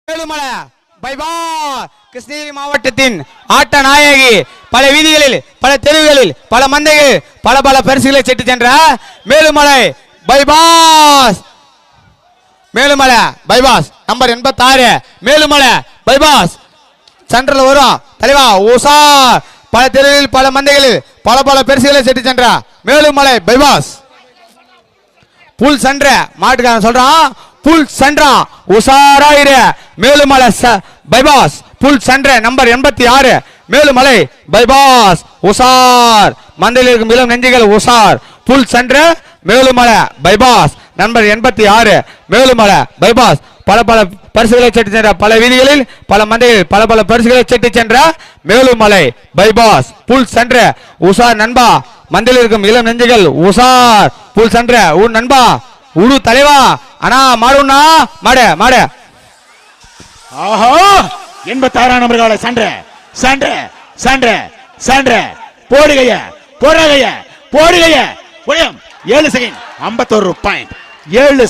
மேலுமலை பைபா கிருஷ்ணகிரி மாவட்டத்தின் ஆட்ட நாயகி பல வீதிகளில் பல தெருவுகளில் பல மந்தைகளில் பல பல பரிசுகளை சென்று சென்ற Melumalai bypass Melumalai bypass number 86 Melumalai bypass central வரும் தலைவா உஷா பல தெருவில் பல மந்தைகளில் பல பல பரிசுகளை சென்று சென்ற மேலுமலை பைபாஸ் புல் சென்ற மாட்டுக்காரன் சொல்றான் புல் சென்றா உஷாராயிரு மேலுமலை பைபாஸ் புல் சென்ற நம்பர் 86 மேலுமலை பைபாஸ் உஷார் மந்தையில் இருக்கும் இளம் நெஞ்சுகள் உஷார் புல் சென்ற Melumalai bypass number 86 Melumalai bypass பல பல பரிசுகளை சென்று சென்ற பல வீதிகளில் பல மந்தைகளில் பல பல பரிசுகளை சென்று சென்ற மேலுமலை பைபாஸ் புல் சென்ற உஷார் நண்பா மந்தையில் இருக்கும் இளம் நெஞ்சுகள் உஷார் புல் சென்ற உன் நண்பா உரு தலைவா அண்ணா மாடுண்ணா மாட மாட ஆஹா 86 நம்பர் கால சண்ட சண்ட சண்ட சண்ட போடுகைய போடுகைய போடுகைய 7 செகண்ட் 51 பாயிண்ட் 7